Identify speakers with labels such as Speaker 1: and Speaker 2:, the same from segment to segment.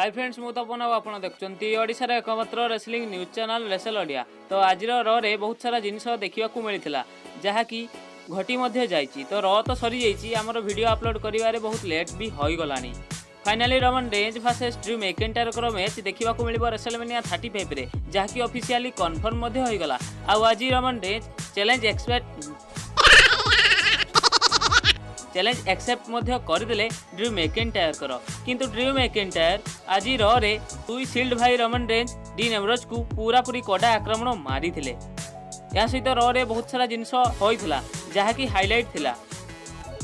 Speaker 1: Hi friends मु तपन आप देखुं ओडिशार एकमात्र wrestling news channel wrestle Odia. तो आज रे बहुत सारा जिनस देखा मिलता जहाँकि घटी जाइए। तो तो सरी जाइए आमर वीडियो अपलोड करिवारे बहुत लेट भी हो गलानी। Finally Roman Reigns versus Drew McIntyre match देखा मिल रेसलमेनिया 35 रे जहाँकि ऑफिशियली कन्फर्म हो गला। आज रोमन रेंज चैलेंज एक्सेप्ट करदे ड्रू मैकिंटायर किंतु ड्रू मैकिंटायर आज रे दुई सील्ड भाई रोमन रेंज डीन एम्ब्रोज को पूरा पूरी कड़ा आक्रमण मारी थे। या सहित रे बहुत सारा जिनस होइथिला जहाँकि हाइलाइट थिला।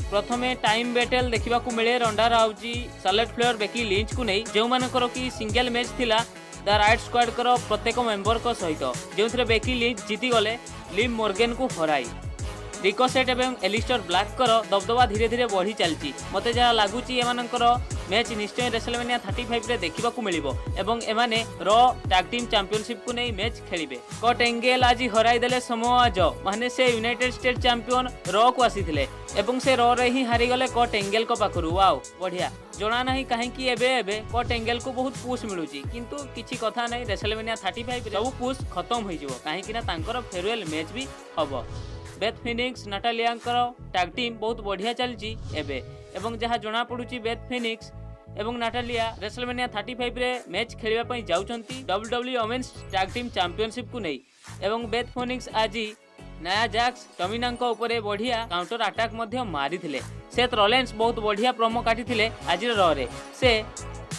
Speaker 1: प्रथमे टाइम बैटल देखा मिले Ronda Rousey Charlotte Flair Becky Lynch को नहीं जो मानकर कि सिंगल मैच थिला द राइट स्क्वाड कर प्रत्येक मेंबर को सहित जो बेकी लिंच जीती गले लिम मोर्गन को हराई। रिकोसेट एवं एलिस्टर ब्लैक कर दबदबा धीरे धीरे बढ़ी चलती। मते जहाँ लगुच एमानकर मैच निश्चय रेसलमेनिया 35 रे देखा मिलिबो एवं एमाने रॉ टैग टीम चैंपियनशिप को नहीं मैच खेलिबे। कर्ट एंगल आज हराई देले समोआ जो माने से यूनाइटेड स्टेट चैंपियन रॉ को आसीथिले एवं से रॉ रे ही हारी गले कर्ट एंगल को पाखरु। वाओ बढ़िया जना नहीं कहीं एबे कर्ट एंगल को बहुत पुश मिलूची किंतु किछि कथा नहीं रेसलमेनिया 35 सब पुश खत्म हो जिवो कहीं ना तांकर फेयरवेल मैच भी हबो। Beth Phoenix Natalia tag team बहुत बढ़िया चलती एवं जहाँ जना पड़ुची बेथ फिनिक्स एवं नाटालिया रेसलमेनिया 35 रे मैच खेलवाई जाउछंती WWE women's tag team championship को नहीं एवं बेथ फिनिक्स आज नया जैक्स टमिनांको ऊपर बढ़िया काउंटर अटैक मारी थिले। सेथ रॉलिन्स बहुत बढ़िया प्रोमो काटी आज रे से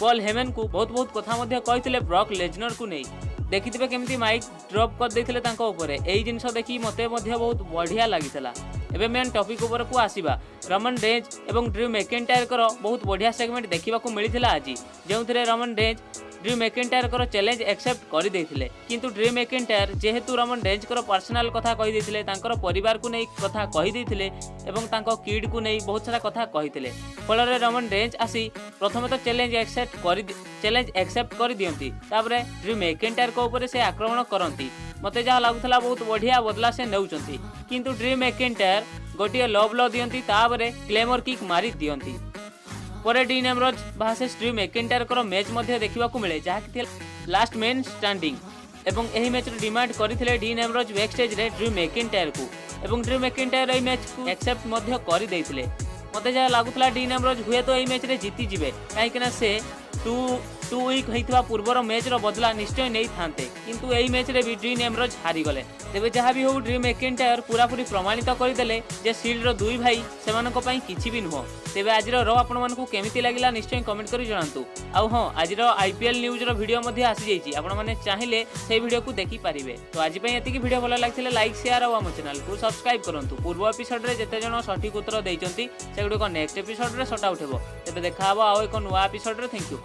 Speaker 1: पॉल हेमन को बहुत कथा कही ब्रॉक लेजनर को नहीं देखिए केमती माइक ड्रॉप कर देथिले तांको ऊपर एई जिंस देखि मते बहुत बढ़िया लागितला। एबे मेन टॉपिक ऊपर को आसीबा रोमन रेंज एवं ड्रू मैकिंटायर बहुत बढ़िया सेगमेंट देखा मिलता आज जो Roman Reigns Drew McIntyre challenge accept कर देथिले किंतु ड्रू मैकिंटायर जेहेतु रोमन रेंज पर्सनल कथा कही देथिले तांकर परिवार को नहीं कथा कही देथिले एवं तांको किड को नहीं बहुत सारा कथा कही फल रोमन रेंज आसी प्रथम तो चैलेंज एक्सेप्ट कर दियंती तापरे ड्रू मैकिंटायर को ऊपर से आक्रमण करती। मते जहाँ लगुला बहुत बढ़िया बदला से नौचंती किंतु ड्रू मैकिंटायर गोटे लो ब्लो दियंती तापरे क्लेमर किक मारी दियंती। परे dean Ambrose versus Drew McIntyre match देखा मिले जहाँ लास्ट मैन स्टैंडिंग एवं यही मैच डिमांड करथिले डीन एम्ब्रोज बैक स्टेज रे ड्रू मैकिंटायर को एवं ड्रू मैकिंटायर एई मैच को एक्सेप्ट कर देइथिले। मते जहाँ लगुला डीन एम्ब्रोज हुए तो यही मैच रे जीती जिवे कहीं से टू वीक होइथिबा पूर्वर मैच रो बदला निश्चय नहीं थांते किंतु एई मैच रे भी डीन एम्ब्रोज हारी गले। तेबे जहाँ भी हो ड्रू मैकिंटायर पूरा पूरी प्रमाणित करदेले जे सील्ड रो दुई भाई सेमानक पई किछि भी नुह। तेबे आज रो आपण मानकु केमिति लागिला निश्चय कमेंट करि जणांतु। आउ हां आज रो आईपीएल न्यूज रो वीडियो मध्ये आसी जाईची आपण माने चाहिले से वीडियो को देखि पारिबे। तो आज पई एतिकी वीडियो भलो लागथिले लाइक शेयर और हम चैनल को सब्सक्राइब करंतु। पूर्व एपिसोड रे जते जण सठिक उत्तर दैचंती सेगुडी को नेक्स्ट एपिसोड रे सटा उठेबो। तेबे देखा हबो आउ एको नुवा एपिसोड रे। Thank you.